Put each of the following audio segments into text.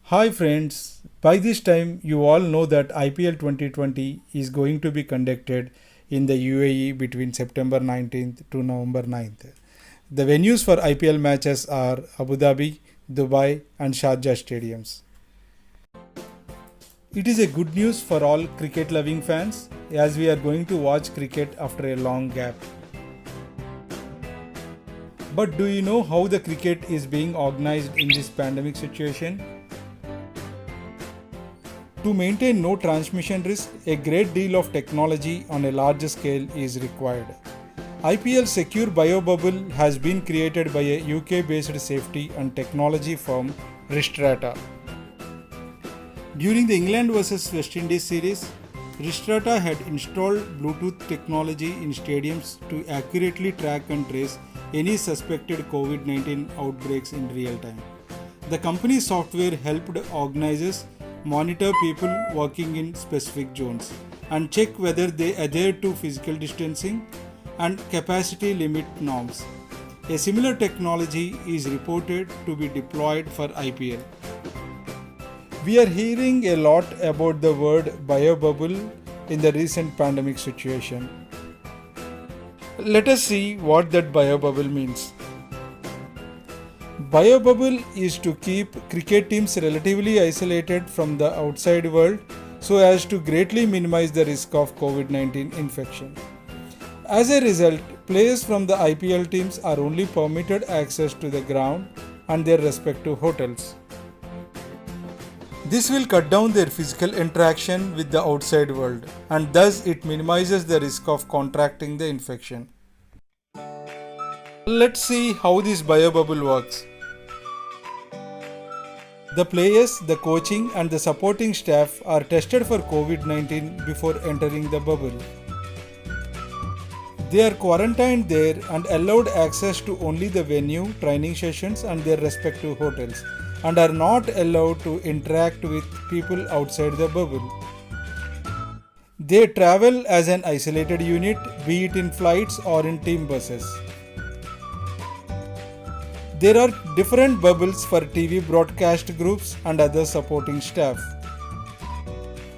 Hi friends, by this time you all know that IPL 2020 is going to be conducted in the UAE between September 19th to November 9th. The venues for IPL matches are Abu Dhabi, Dubai and Sharjah stadiums. It is a good news for all cricket loving fans as we are going to watch cricket after a long gap. But do you know how the cricket is being organized in this pandemic situation? To maintain no transmission risk, a great deal of technology on a large scale is required. IPL Secure BioBubble has been created by a UK-based safety and technology firm Ristrata. During the England vs West Indies series, Ristrata had installed Bluetooth technology in stadiums to accurately track and trace any suspected COVID-19 outbreaks in real time. The company's software helped organizers monitor people working in specific zones and check whether they adhere to physical distancing and capacity limit norms. A similar technology is reported to be deployed for IPL. We are hearing a lot about the word biobubble in the recent pandemic situation. Let us see what that biobubble means. Biobubble is to keep cricket teams relatively isolated from the outside world so as to greatly minimize the risk of COVID-19 infection. As a result, players from the IPL teams are only permitted access to the ground and their respective hotels. This will cut down their physical interaction with the outside world and thus it minimizes the risk of contracting the infection. Let's see how this biobubble works. The players, the coaching and the supporting staff are tested for COVID-19 before entering the bubble. They are quarantined there and allowed access to only the venue, training sessions and their respective hotels and are not allowed to interact with people outside the bubble. They travel as an isolated unit, be it in flights or in team buses. There are different bubbles for TV broadcast groups and other supporting staff.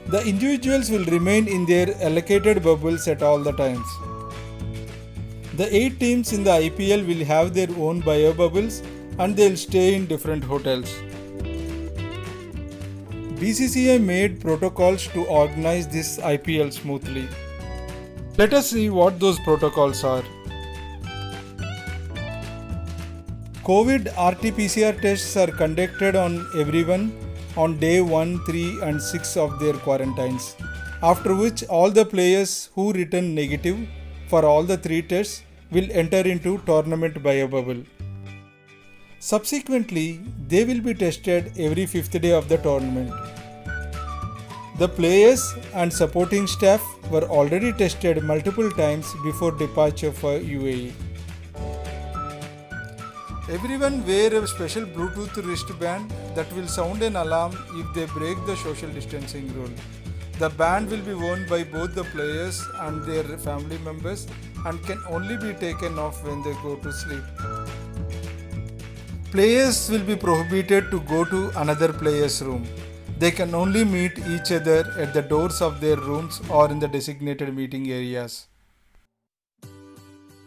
The individuals will remain in their allocated bubbles at all the times. The 8 teams in the IPL will have their own bio bubbles and they'll stay in different hotels. BCCI made protocols to organize this IPL smoothly. Let us see what those protocols are. COVID RT-PCR tests are conducted on everyone on day 1, 3 and 6 of their quarantines, after which all the players who return negative for all the 3 tests will enter into tournament biobubble. Subsequently, they will be tested every 5th day of the tournament. The players and supporting staff were already tested multiple times before departure for UAE. Everyone wear a special Bluetooth wristband that will sound an alarm if they break the social distancing rule. The band will be worn by both the players and their family members and can only be taken off when they go to sleep. Players will be prohibited to go to another player's room. They can only meet each other at the doors of their rooms or in the designated meeting areas.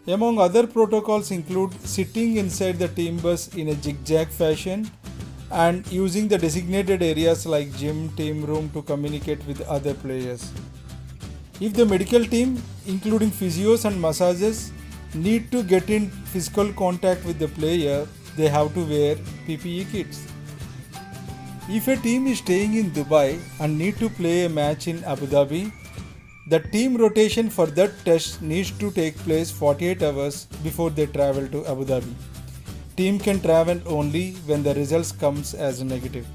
Among other protocols include sitting inside the team bus in a zigzag fashion and using the designated areas like gym, team room to communicate with other players. If the medical team, including physios and massagers, need to get in physical contact with the player, they have to wear PPE kits. If a team is staying in Dubai and need to play a match in Abu Dhabi, the team rotation for that test needs to take place 48 hours before they travel to Abu Dhabi. Team can travel only when the results comes as negative.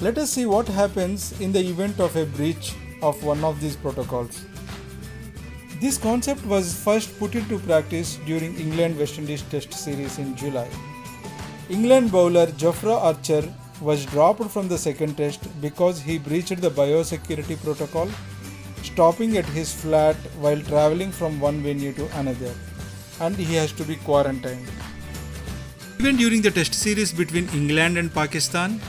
Let us see what happens in the event of a breach of one of these protocols. This concept was first put into practice during England-West Indies Test series in July. England bowler Jofra Archer was dropped from the second test because he breached the biosecurity protocol, stopping at his flat while travelling from one venue to another, and he has to be quarantined. Even during the test series between England and Pakistan,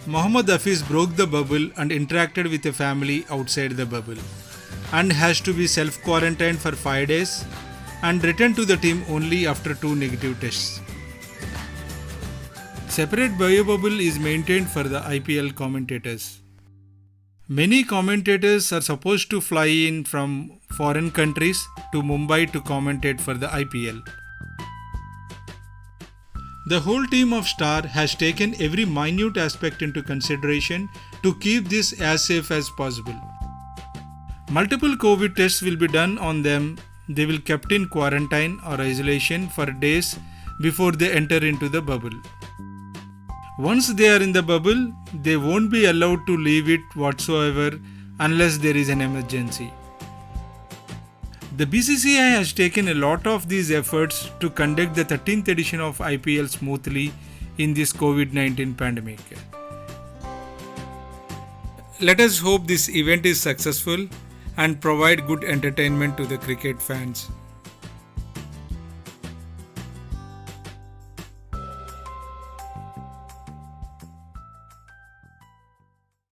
Mohammad Hafiz broke the bubble and interacted with a family outside the bubble and has to be self-quarantined for 5 days and returned to the team only after 2 negative tests. Separate bio bubble is maintained for the IPL commentators. Many commentators are supposed to fly in from foreign countries to Mumbai to commentate for the IPL. The whole team of Star has taken every minute aspect into consideration to keep this as safe as possible. Multiple COVID tests will be done on them. They will kept in quarantine or isolation for days before they enter into the bubble. Once they are in the bubble, they won't be allowed to leave it whatsoever unless there is an emergency. The BCCI has taken a lot of these efforts to conduct the 13th edition of IPL smoothly in this COVID-19 pandemic. Let us hope this event is successful and provide good entertainment to the cricket fans.